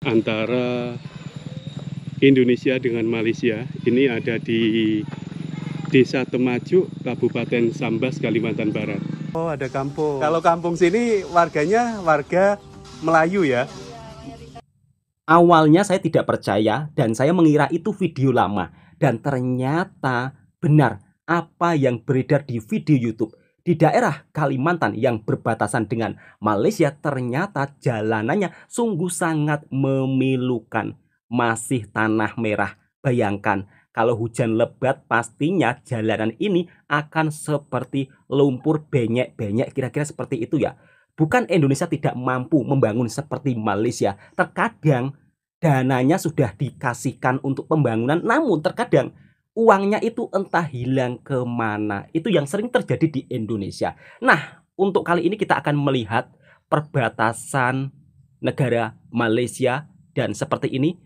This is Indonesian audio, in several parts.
antara Indonesia dengan Malaysia. Ini ada di Desa Temajuk, Kabupaten Sambas, Kalimantan Barat. Oh, ada kampung. Kalau kampung sini warganya warga Melayu ya? Awalnya saya tidak percaya dan saya mengira itu video lama. Dan ternyata benar apa yang beredar di video YouTube. Di daerah Kalimantan yang berbatasan dengan Malaysia ternyata jalanannya sungguh sangat memilukan. Masih tanah merah. Bayangkan. Kalau hujan lebat pastinya jalanan ini akan seperti lumpur benyek-benyek, kira-kira seperti itu ya. Bukan Indonesia tidak mampu membangun seperti Malaysia. Terkadang dananya sudah dikasihkan untuk pembangunan, namun terkadang uangnya itu entah hilang kemana. Itu yang sering terjadi di Indonesia. Nah, untuk kali ini kita akan melihat perbatasan negara Malaysia dan seperti ini.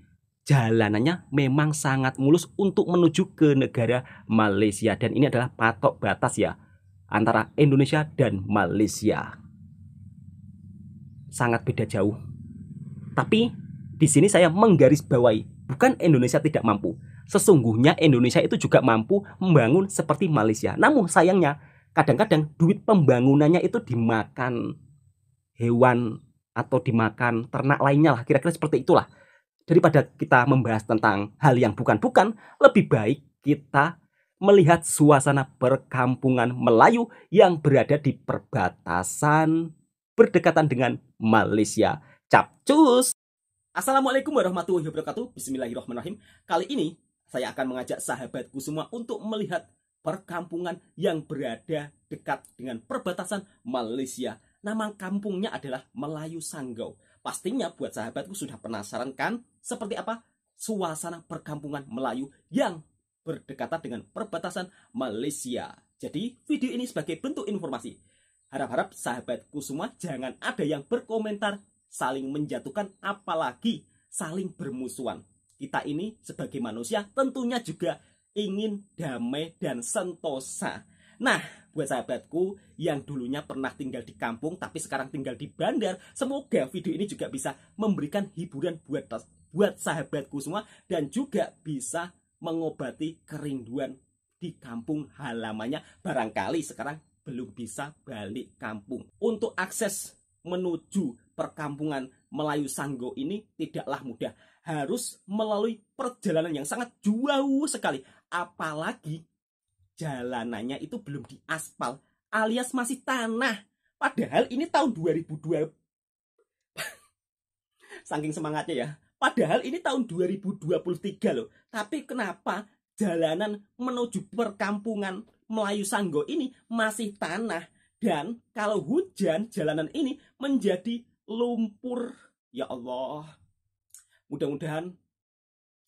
Jalanannya memang sangat mulus untuk menuju ke negara Malaysia. Dan ini adalah patok batas ya antara Indonesia dan Malaysia. Sangat beda jauh. Tapi di sini saya menggarisbawahi, bukan Indonesia tidak mampu. Sesungguhnya Indonesia itu juga mampu membangun seperti Malaysia. Namun sayangnya kadang-kadang duit pembangunannya itu dimakan hewan atau dimakan ternak lainnya lah. Kira-kira seperti itulah. Daripada kita membahas tentang hal yang bukan-bukan, lebih baik kita melihat suasana perkampungan Melayu yang berada di perbatasan berdekatan dengan Malaysia. Capcus! Assalamualaikum warahmatullahi wabarakatuh. Bismillahirrahmanirrahim. Kali ini saya akan mengajak sahabatku semua untuk melihat perkampungan yang berada dekat dengan perbatasan Malaysia. Nama kampungnya adalah Melayu Sanggau. Pastinya buat sahabatku sudah penasaran kan seperti apa suasana perkampungan Melayu yang berdekatan dengan perbatasan Malaysia. Jadi video ini sebagai bentuk informasi. Harap-harap sahabatku semua jangan ada yang berkomentar saling menjatuhkan apalagi saling bermusuhan. Kita ini sebagai manusia tentunya juga ingin damai dan sentosa. Nah, buat sahabatku yang dulunya pernah tinggal di kampung tapi sekarang tinggal di bandar, semoga video ini juga bisa memberikan hiburan buat sahabatku semua dan juga bisa mengobati kerinduan di kampung halamannya. Barangkali sekarang belum bisa balik kampung. Untuk akses menuju perkampungan Melayu Sanggau ini tidaklah mudah. Harus melalui perjalanan yang sangat jauh sekali. Apalagi jalanannya itu belum diaspal alias masih tanah. Padahal ini tahun 2002. Saking semangatnya ya. Padahal ini tahun 2023 loh. Tapi kenapa jalanan menuju perkampungan Melayu Sanggau ini masih tanah? Dan kalau hujan jalanan ini menjadi lumpur. Ya Allah. Mudah-mudahan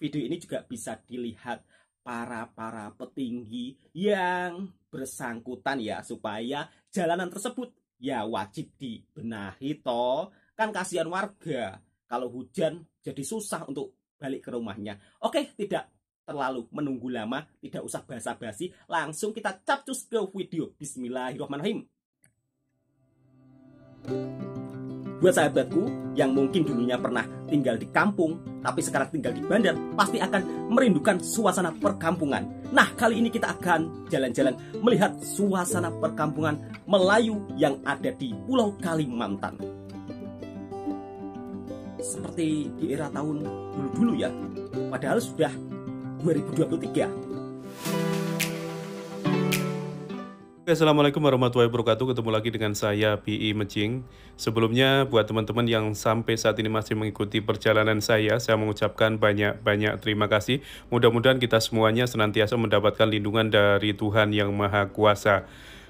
video ini juga bisa dilihat para petinggi yang bersangkutan ya, supaya jalanan tersebut ya wajib dibenahi toh. Kan kasihan warga kalau hujan jadi susah untuk balik ke rumahnya. Oke, tidak terlalu menunggu lama, tidak usah basa-basi, langsung kita capcus ke video. Bismillahirrahmanirrahim. Buat sahabatku yang mungkin dulunya pernah tinggal di kampung tapi sekarang tinggal di bandar, pasti akan merindukan suasana perkampungan. Nah, kali ini kita akan jalan-jalan melihat suasana perkampungan Melayu yang ada di Pulau Kalimantan. Seperti di era tahun dulu-dulu ya, padahal sudah 2023. Assalamualaikum warahmatullahi wabarakatuh. Ketemu lagi dengan saya PI Mejing. Sebelumnya buat teman-teman yang sampai saat ini masih mengikuti perjalanan saya mengucapkan banyak terima kasih. Mudah-mudahan kita semuanya senantiasa mendapatkan lindungan dari Tuhan Yang Maha Kuasa.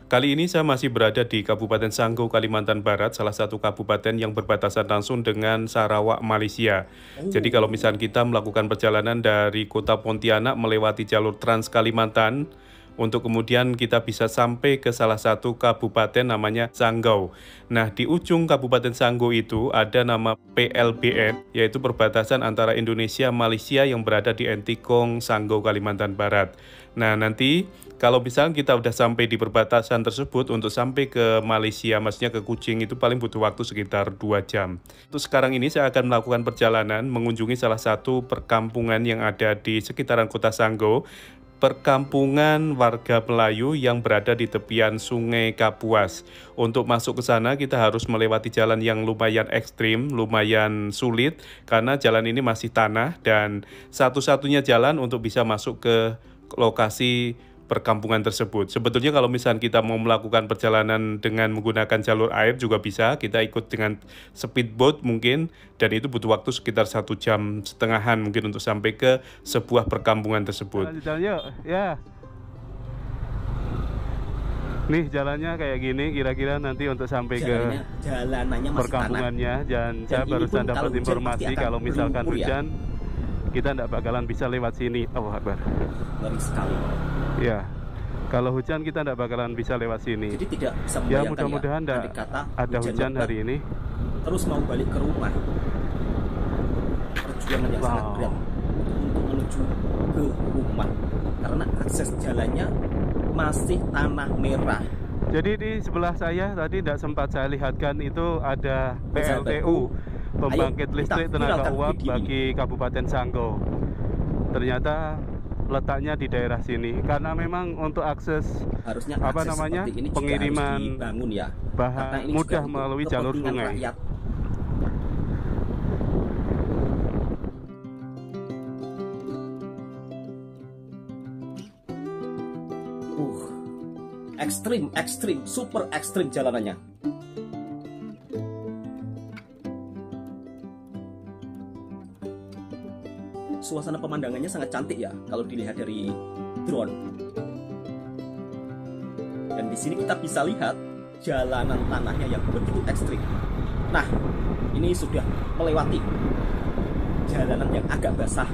Kali ini saya masih berada di Kabupaten Sanggau, Kalimantan Barat, salah satu kabupaten yang berbatasan langsung dengan Sarawak, Malaysia. Jadi kalau misalnya kita melakukan perjalanan dari kota Pontianak melewati jalur Trans Kalimantan, untuk kemudian kita bisa sampai ke salah satu kabupaten namanya Sanggau. Nah, di ujung Kabupaten Sanggau itu ada nama PLBN, yaitu perbatasan antara Indonesia Malaysia yang berada di Entikong, Sanggau, Kalimantan Barat. Nah, nanti kalau misalnya kita udah sampai di perbatasan tersebut, untuk sampai ke Malaysia, maksudnya ke Kuching, itu paling butuh waktu sekitar 2 jam. Untuk sekarang ini saya akan melakukan perjalanan mengunjungi salah satu perkampungan yang ada di sekitaran kota Sanggau, perkampungan warga Melayu yang berada di tepian Sungai Kapuas. Untuk masuk ke sana kita harus melewati jalan yang lumayan ekstrim, lumayan sulit, karena jalan ini masih tanah dan satu-satunya jalan untuk bisa masuk ke lokasi perkampungan tersebut. Sebetulnya kalau misalnya kita mau melakukan perjalanan dengan menggunakan jalur air juga bisa, kita ikut dengan speedboat mungkin, dan itu butuh waktu sekitar 1,5 jam mungkin untuk sampai ke sebuah perkampungan tersebut. Jalan yuk, ya. Nih jalannya kayak gini, kira-kira nanti untuk sampai jalanannya ke perkampungannya. Dan saya barusan dapat informasi kalau misalkan hujan, kita tidak bakalan bisa lewat sini. Oh, Akbar. Ngeri sekali. Ya, kalau hujan kita tidak bakalan bisa lewat sini. Jadi tidak bisa ya, mudah-mudahan tidak ada hujan hari ini. Terus mau balik ke rumah, perjuangan yang sangat berat untuk menuju ke rumah, karena akses jalannya masih tanah merah. Jadi di sebelah saya tadi tidak sempat saya lihatkan itu ada PLTU, pembangkit listrik tenaga uap bagi Kabupaten Sanggau. Ternyata letaknya di daerah sini, karena memang untuk akses harusnya apa namanya pengiriman dibangun, ya, bahan mudah melalui jalur sungai. Rakyat. Ekstrim, super ekstrim jalanannya. Suasana pemandangannya sangat cantik ya kalau dilihat dari drone. Dan di sini kita bisa lihat jalanan tanahnya yang begitu ekstrim. Nah, ini sudah melewati jalanan yang agak basah,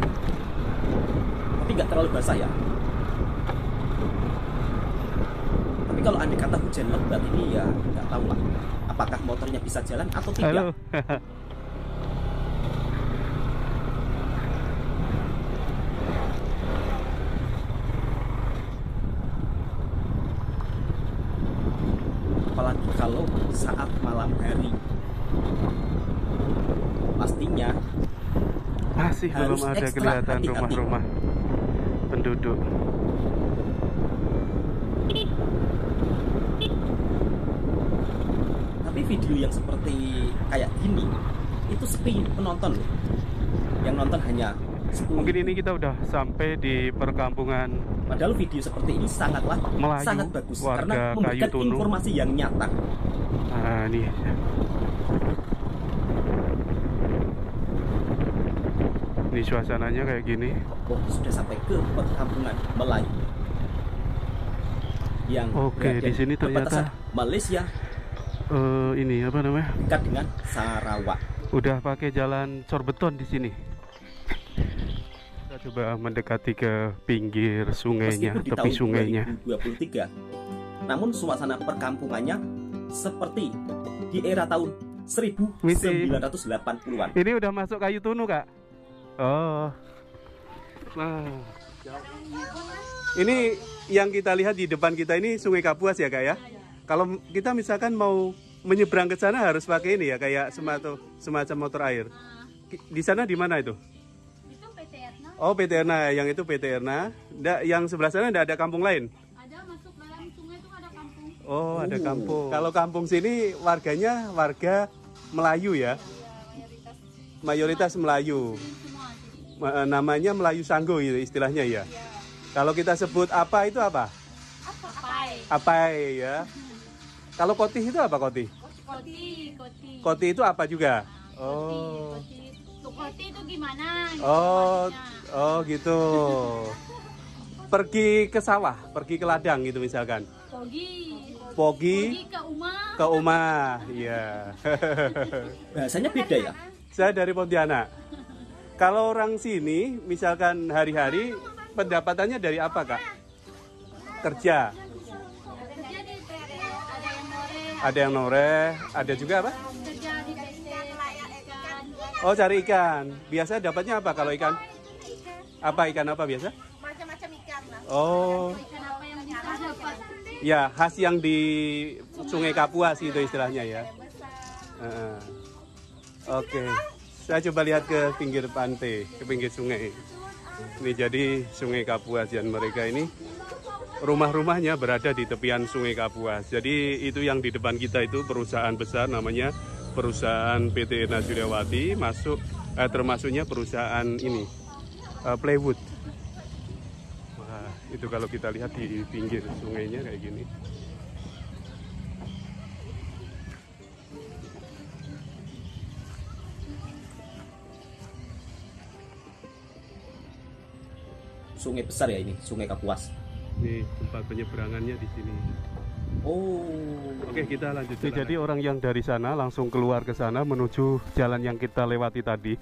tapi nggak terlalu basah ya. Tapi kalau andai kata hujan lebat ini ya nggak tahu lah, apakah motornya bisa jalan atau tidak. Halo. Apalagi kalau saat malam hari, pastinya masih belum ada kelihatan rumah-rumah penduduk. Tapi video yang seperti kayak gini itu sepi penonton loh. Yang nonton hanya 10. Mungkin ini kita udah sampai di perkampungan. Padahal video seperti ini sangat bagus karena memberikan informasi yang nyata. Nah, ini suasananya kayak gini. Oh, sudah sampai ke perkampungan Melayu. Yang oke, di sini ternyata Malaysia. Ini apa namanya? Dekat dengan Sarawak. Udah pakai jalan cor beton di sini. Kita coba mendekati ke pinggir sungainya, tepi sungainya. 2023. Namun suasana perkampungannya seperti di era tahun 1980-an. Ini udah masuk Kayu Tunu, Kak. Oh. Nah. Ini yang kita lihat di depan kita ini Sungai Kapuas ya, Kak ya? Kalau kita misalkan mau menyeberang ke sana harus pakai ini ya, kayak semacam motor air. Di sana di mana itu? Itu PT Erna. Oh, PT Erna, yang itu PT Erna. Yang sebelah sana tidak ada kampung lain? Ada, masuk dalam sungai itu ada kampung. Oh, ada kampung. Kalau kampung sini warganya warga Melayu ya? Mayoritas Melayu. Semua. Namanya Melayu Sanggau gitu istilahnya ya. Kalau kita sebut apa itu apa? Apai ya. Kalau koti itu apa koti? Koti. Koti itu apa juga? Oh. Koti itu gimana? Oh gitu. Pergi ke sawah, pergi ke ladang gitu misalkan. Pogi ke Uma, iya. Bahasanya beda ya? Saya dari Pontianak. Kalau orang sini, misalkan hari-hari, pendapatannya dari apa, Kak? Kerja. Kerja di PT, ada yang more, Ada yang noreh, ada juga apa? kerja di PT, ikan. Oh, cari ikan. Biasa dapatnya apa kalau ikan? Apa ikan apa biasa? Macam-macam ikan lah. Oh, Ikan apa yang bisa dapat? ya khas yang di Sungai Kapuas itu istilahnya ya. Heeh. Oke, saya coba lihat ke pinggir pantai, ke pinggir sungai. Ini jadi Sungai Kapuas dan mereka ini rumah-rumahnya berada di tepian Sungai Kapuas. Jadi itu yang di depan kita itu perusahaan besar namanya perusahaan PT Ena Suryawati, termasuknya perusahaan ini Plywood. Wah, itu kalau kita lihat di pinggir sungainya kayak gini. Sungai besar ya ini, Sungai Kapuas. Nih tempat penyeberangannya di sini. Oh. Oke, kita lanjut. Jadi orang yang dari sana langsung keluar ke sana menuju jalan yang kita lewati tadi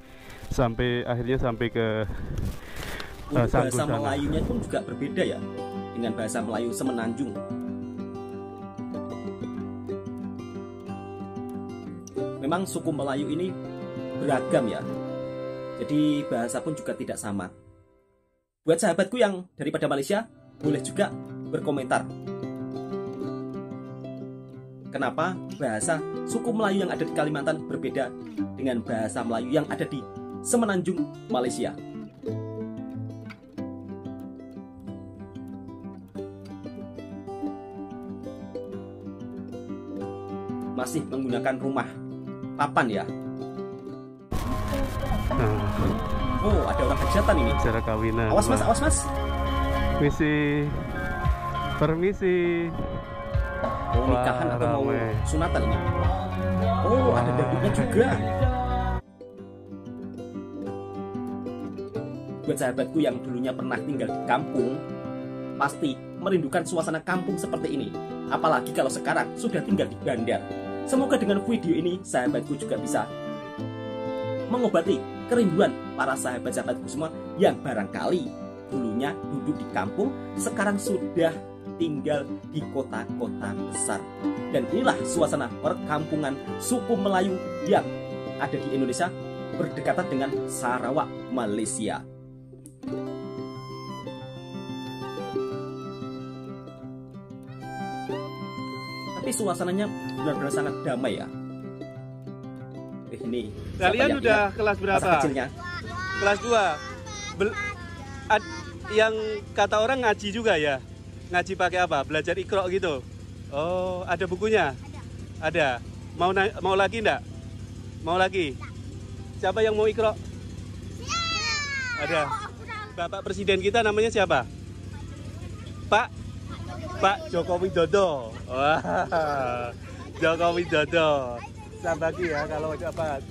sampai akhirnya sampai ke Untuk Sanggul bahasa sana. Melayunya pun juga berbeda ya dengan bahasa Melayu Semenanjung. Memang suku Melayu ini beragam ya. Jadi bahasa pun juga tidak sama. Buat sahabatku yang daripada Malaysia, boleh juga berkomentar. Kenapa bahasa suku Melayu yang ada di Kalimantan berbeda dengan bahasa Melayu yang ada di Semenanjung, Malaysia? Masih menggunakan rumah papan ya. Oh, ada orang hajatan ini. Acara kawinan. Awas mas, awas mas. Misi. Permisi. Oh, nikahan atau mau ramai. sunatan ini. Oh, ada dangdutnya juga. Buat sahabatku yang dulunya pernah tinggal di kampung, pasti merindukan suasana kampung seperti ini. Apalagi kalau sekarang sudah tinggal di bandar. Semoga dengan video ini sahabatku juga bisa mengobati kerinduan para sahabat-sahabatku semua yang barangkali dulunya duduk di kampung, sekarang sudah tinggal di kota-kota besar. Dan inilah suasana perkampungan suku Melayu yang ada di Indonesia berdekatan dengan Sarawak, Malaysia. Tapi suasananya benar-benar sangat damai ya. Ini Kalian udah kelas berapa? masa kecilnya. Kelas 2. Yang kata orang ngaji juga ya? Ngaji pakai apa? Belajar Iqra gitu? Oh, ada bukunya? Ada. Mau lagi enggak? Mau lagi? Siapa yang mau Iqra? Ada. Bapak Presiden kita namanya siapa? Pak Joko Widodo. Wah, Joko Widodo. Saya bagi ya kalau dapat.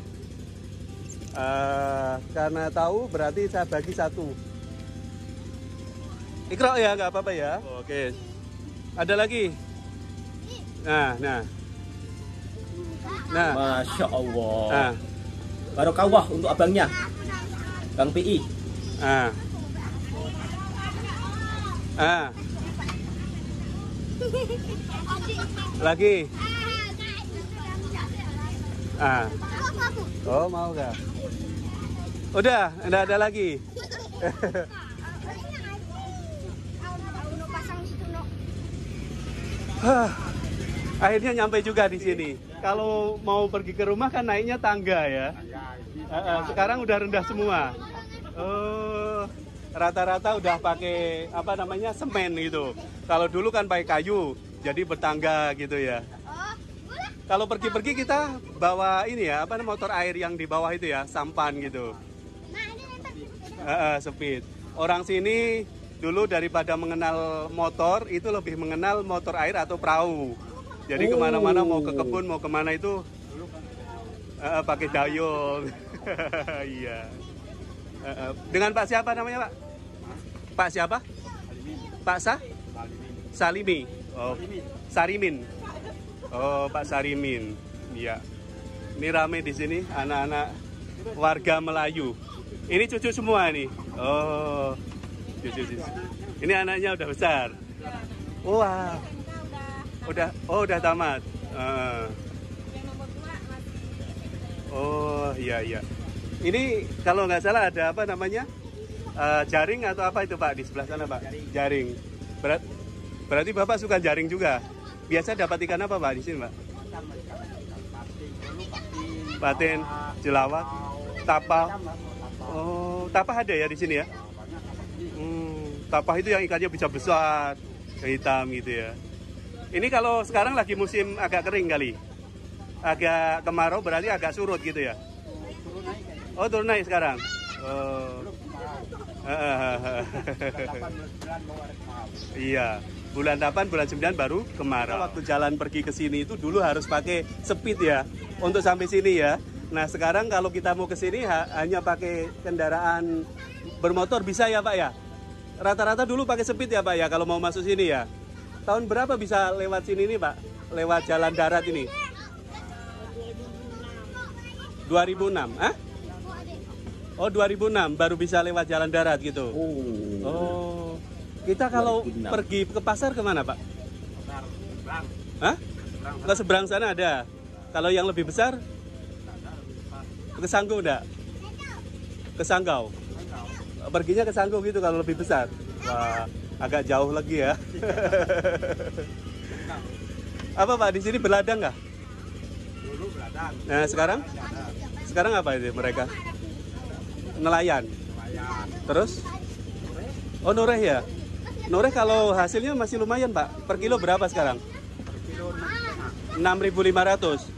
Karena tahu berarti saya bagi 1. Iqra ya, nggak apa-apa ya. Oke. Ada lagi? Nah. Masya Allah. Nah. Barokawah untuk abangnya, Bang PI. Lagi. Oh, mau nggak? Udah, enggak ada lagi. Akhirnya nyampe juga di sini. Kalau mau pergi ke rumah kan naiknya tangga ya. Sekarang udah rendah semua. Oh, rata-rata udah pakai apa namanya semen gitu. Kalau dulu kan pakai kayu, jadi bertangga gitu ya. Kalau pergi-pergi kita bawa ini ya, apa namanya motor air yang di bawah itu ya, sampan gitu. Speed. Orang sini dulu daripada mengenal motor, itu lebih mengenal motor air atau perahu. Jadi kemana-mana mau ke kebun, mau kemana itu pakai dayung. Iya. Dengan Pak siapa namanya Pak? Pak siapa? Pak Salimi. Oh, Sarimin. Oh, Pak Sarimin. Iya. Ini rame di sini anak-anak warga Melayu. Ini cucu semua nih. Oh, cucu. Ini anaknya udah besar. Wah, udah tamat. Oh iya iya. Ini kalau nggak salah ada apa namanya jaring atau apa itu Pak di sebelah sana Pak? Jaring. Berarti Bapak suka jaring juga. Biasa dapat ikan apa Pak di sini Pak? Patin, jelawak, tapah. Oh, tapah ada ya di sini ya? Tapah itu yang ikannya bisa besar, yang hitam gitu ya. Ini kalau sekarang lagi musim agak kering kali. Agak kemarau berarti agak surut gitu ya. Oh, turun naik sekarang. Oh. Iya, bulan 8, bulan 9 baru kemarau. Waktu jalan pergi ke sini itu dulu harus pakai speed ya untuk sampai sini ya. Nah, sekarang kalau kita mau ke sini hanya pakai kendaraan bermotor bisa ya, Pak ya? Rata-rata dulu pakai speed ya, Pak ya, kalau mau masuk sini ya. Tahun berapa bisa lewat sini nih, Pak? Lewat jalan darat ini? 2006, ah? Oh, 2006 baru bisa lewat jalan darat gitu. Oh. Kita kalau 2006. Pergi ke pasar kemana, Pak? Hah? Ke seberang sana ada. Kalau yang lebih besar? Ke Sanggau enggak? Ke Sanggau. Perginya ke Sanggau gitu kalau lebih besar. Wah, agak jauh lagi ya. Apa Pak, di sini berladang nggak? Dulu berladang. Nah, sekarang? Sekarang apa itu mereka? Nelayan. Terus? Oh, noreh ya? Noreh kalau hasilnya masih lumayan Pak. Per kilo berapa sekarang? Per kilo 6.500.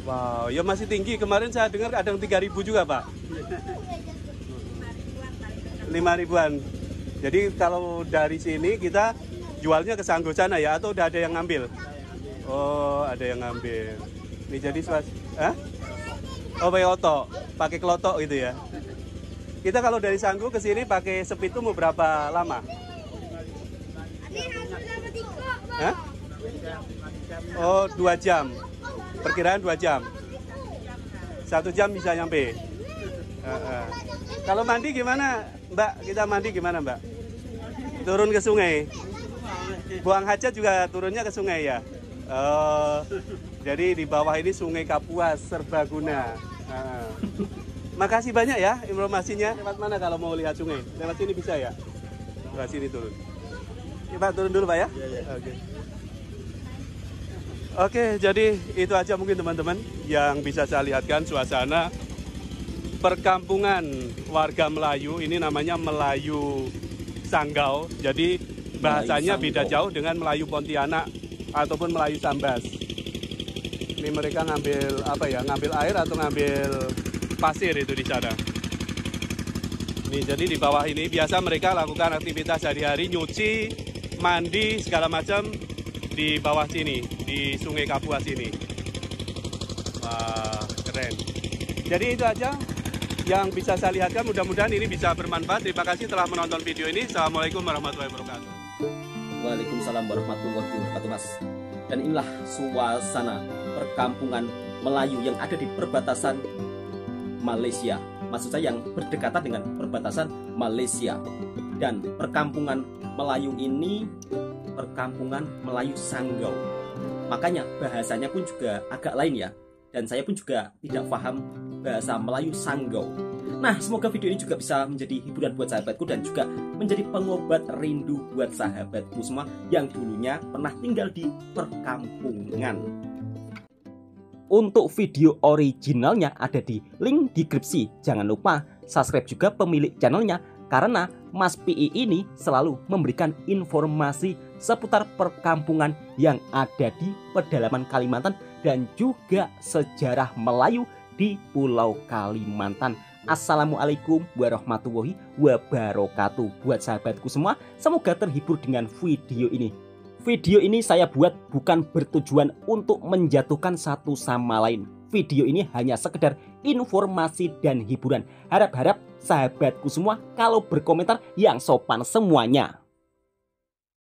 Wow, ya masih tinggi. Kemarin saya dengar ada yang 3.000 juga Pak. 5.000-an. Jadi kalau dari sini kita jualnya ke Sanggau sana ya, atau udah ada yang ngambil? Oh, ada yang ngambil. Ini jadi oh, pakai otok, pakai kelotok gitu ya. Kita kalau dari Sanggau ke sini pakai speed itu mau berapa lama? Hah? Oh, 2 jam. Perkiraan 2 jam. 1 jam bisa nyampe. Kalau mandi gimana, Mbak? Kita mandi gimana, Mbak? Turun ke sungai. Buang hajat juga turunnya ke sungai ya. Oh, jadi di bawah ini Sungai Kapuas Serbaguna. Makasih banyak ya informasinya. Lewat mana kalau mau lihat sungai? Lewat sini bisa ya? Lewat sini turun. Ya, Pak, turun dulu Pak ya? Oke. Oke, jadi itu aja mungkin teman-teman yang bisa saya lihatkan suasana perkampungan warga Melayu. Ini namanya Melayu Sanggau. Jadi bahasanya beda jauh dengan Melayu Pontianak ataupun Melayu Sambas. Ini mereka ngambil apa ya? Ngambil air atau ngambil pasir itu di sana. Ini jadi di bawah ini biasa mereka lakukan aktivitas sehari-hari, nyuci, mandi segala macam di bawah sini, di Sungai Kapuas ini. Wah, keren. Jadi itu aja yang bisa saya lihatkan, mudah-mudahan ini bisa bermanfaat. Terima kasih telah menonton video ini. Assalamualaikum warahmatullahi wabarakatuh. Waalaikumsalam warahmatullahi wabarakatuh, Mas. Dan inilah suasana perkampungan Melayu yang ada di perbatasan Malaysia. Maksud saya yang berdekatan dengan perbatasan Malaysia. Dan perkampungan Melayu ini perkampungan Melayu Sanggau. Makanya bahasanya pun juga agak lain ya. Dan saya pun juga tidak paham bahasa Melayu Sanggau. Nah, semoga video ini juga bisa menjadi hiburan buat sahabatku dan juga menjadi pengobat rindu buat sahabatku semua yang dulunya pernah tinggal di perkampungan. Untuk video originalnya ada di link deskripsi. Jangan lupa subscribe juga pemilik channelnya, karena Mas PI ini selalu memberikan informasi seputar perkampungan yang ada di pedalaman Kalimantan dan juga sejarah Melayu di Pulau Kalimantan. Assalamualaikum warahmatullahi wabarakatuh. Buat sahabatku semua, semoga terhibur dengan video ini. Video ini saya buat bukan bertujuan untuk menjatuhkan satu sama lain. Video ini hanya sekedar informasi dan hiburan. Harap-harap sahabatku semua kalau berkomentar yang sopan semuanya.